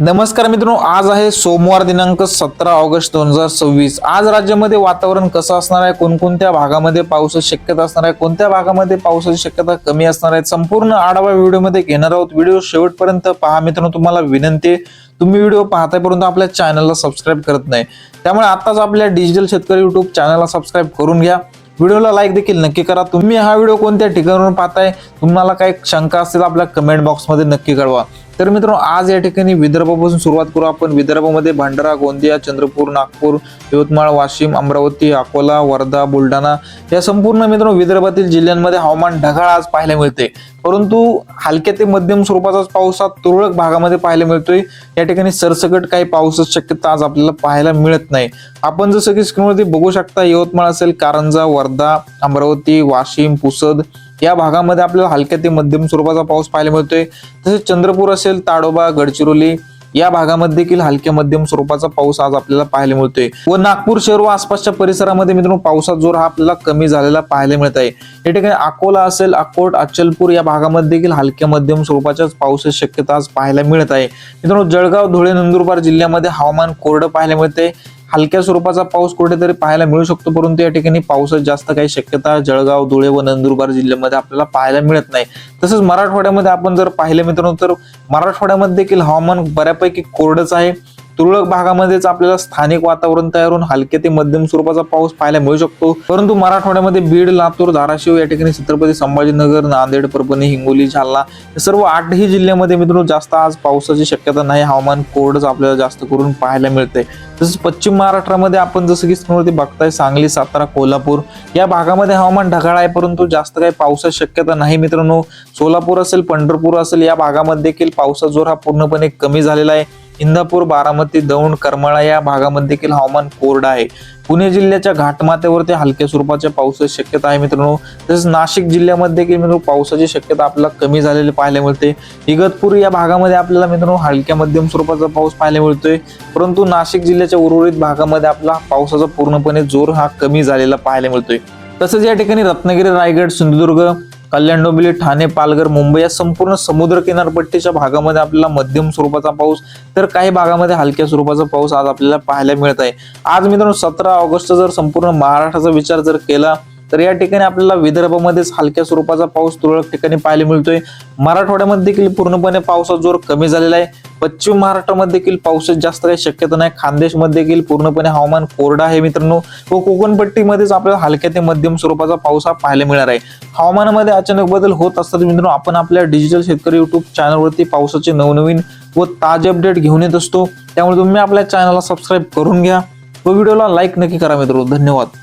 नमस्कार मित्रांनो, आज आहे सोमवार दिनांक 17 ऑगस्ट 2026। आज राज्यामध्ये वातावरण कसं असणार आहे, कोणकोणत्या भागामध्ये पावसाची शक्यता असणार आहे, कोणत्या भागामध्ये पावसाची शक्यता कमी असणार आहे, संपूर्ण आढावा व्हिडिओमध्ये घेणार आहोत। व्हिडिओ शेवटपर्यंत पहा मित्रांनो। तुम्हाला विनंती आहे, तुम्ही व्हिडिओ पाहताय परंतु आपल्या चॅनलला सबस्क्राईब करत नाही, त्यामुळे आताच आपल्या डिजिटल शेतकरी युट्यूब चॅनलला सबस्क्राईब करून घ्या। व्हिडिओला लाईक देखील नक्की करा। तुम्ही हा व्हिडिओ कोणत्या ठिकाणावरून पाहताय, तुम्हाला काही शंका असतील आपल्या कमेंट बॉक्समध्ये नक्की कळवा। तर मित्रांनो, आज या ठिकाणी विदर्भापासून सुरुवात करू आपण। विदर्भामध्ये भंडारा, गोंदिया, चंद्रपूर, नागपूर, यवतमाळ, वाशिम, अमरावती, अकोला, वर्धा, बुलढाणा या संपूर्ण मित्रांनो विदर्भातील जिल्ह्यांमध्ये हवामान ढगाळ आज पाहायला मिळते, परंतु हलक्या ते मध्यम स्वरूपाचा पाऊस हा तुरळक भागामध्ये पाहायला मिळतोय। या ठिकाणी सरसकट काही पावसाची शक्यता आज आपल्याला पाहायला मिळत नाही। आपण जसं की स्क्रीनवरती बघू शकता, यवतमाळ असेल, कारंजा, वर्धा, अमरावती, वाशिम, पुसद या भागामध्ये आपल्याला हलक्या ते मध्यम स्वरूपाचा पाऊस पाहायला मिळतोय। तसेच चंद्रपूर असेल, ताडोबा, गडचिरोली या भागामध्ये देखील हलक्या मध्यम स्वरूपाचा पाऊस आज आपल्याला पाहायला मिळतोय। व नागपूर शहर व आसपासच्या परिसरामध्ये मित्रांनो पावसाचा जोर हा आपल्याला कमी झालेला पाहायला मिळत आहे। या ठिकाणी अकोला असेल, अकोट, अचलपूर या भागामध्ये देखील हलक्या मध्यम स्वरूपाच्या पावसाची शक्यता आज पाहायला मिळत आहे। मित्रांनो, जळगाव, धुळे, नंदुरबार जिल्ह्यामध्ये हवामान कोरडं पाहायला मिळते। हलक्या स्वरूपाचा पाऊस कुठेतरी पाहायला मिळू शकतो, परंतु या ठिकाणी पावसाची जास्त काही शक्यता जळगाव, धुळे व नंदुरबार जिल्ह्यामध्ये आपल्याला पाहायला मिळत नाही। तसंच मराठवाड्यामध्ये आपण जर पाहिले मित्रांनो, तर मराठवाड्यामध्ये देखील हवामान बऱ्यापैकी कोरडंच आहे। तुरळक भागामध्येच आपल्याला स्थानिक वातावरण तयार होऊन हलके ते मध्यम स्वरूपाचा पाऊस पाहायला मिळू शकतो, परंतु मराठवाड्यामध्ये बीड, लातूर, धाराशिव या ठिकाणी छत्रपती संभाजीनगर, नांदेड, परभणी, हिंगोली, जालना या सर्व 8ही जिल्ह्यामध्ये मित्रांनो जास्त आज पावसाची शक्यता नाही। हवामान कोरडंच आपल्याला जास्त करून पाहायला मिळते। तसंच पश्चिम महाराष्ट्रामध्ये आपण जसं की स्क्रीनवरती बघताय, सांगली, सातारा, कोल्हापूर या भागामध्ये हवामान ढगाळ आहे, परंतु जास्त काही पावसाची शक्यता नाही मित्रांनो। सोलापूर असेल, पंढरपूर असेल या भागामध्ये देखील पावसाचा जोर हा पूर्णपणे कमी झालेला आहे। इंदापूर, बारामती, दौंड, करमाळा या भागामध्ये देखील हवामान कोरडं आहे। पुणे जिल्ह्याच्या घाटमाथ्यावरती हलक्या स्वरूपाच्या पावसाची शक्यता आहे मित्रांनो। तसेच नाशिक जिल्ह्यामध्ये देखील मित्रांनो पावसाची शक्यता आपल्याला कमी झालेली पाहायला मिळते। इगतपुरी या भागामध्ये आपल्याला मित्रांनो हलक्या मध्यम स्वरूपाचा पाऊस पाहायला मिळतोय, परंतु नाशिक जिल्ह्याच्या उर्वरित भागामध्ये आपला पावसाचा पूर्णपणे जोर हा कमी झालेला पाहायला मिळतोय। तसंच या ठिकाणी रत्नागिरी, रायगड, सिंधुदुर्ग, कल्याण, डोंबिवली, ठाणे, पालघर, मुंबई या संपूर्ण समुद्र किनारपट्टीच्या भागामध्ये आपल्याला मध्यम स्वरूपाचा पाऊस, तर काही भागामध्ये हलक्या स्वरूपाचा पाऊस आज आपल्याला पाहायला मिळत आहे। आज मित्रांनो 17 ऑगस्ट जर संपूर्ण महाराष्ट्राचा विचार जर केला तर या ठिकाणी आपल्याला विदर्भामध्येच हलक्या स्वरूपाचा पाऊस तुरळक ठिकाणी पाहायला मिळतोय। मराठवाड्यामध्ये देखील पूर्णपणे पावसाचा जोर कमी झालेला आहे। पश्चिम महाराष्ट्रामध्ये देखील पावसाची जास्त काही शक्यता नाही। खानदेशमध्ये देखील पूर्णपणे हवामान कोरडं आहे मित्रांनो, व कोकणपट्टीमध्येच आपल्याला हलक्या ते मध्यम स्वरूपाचा पाऊस हा पाहायला मिळणार आहे। हवामानामध्ये अचानक बदल होत असतात मित्रांनो, आपण आपल्या डिजिटल शेतकरी युट्यूब चॅनलवरती पावसाचे नवनवीन व ताजे अपडेट घेऊन येत असतो, त्यामुळे तुम्ही आपल्या चॅनलला सबस्क्राईब करून घ्या व व्हिडिओला लाईक नक्की करा मित्रांनो। धन्यवाद।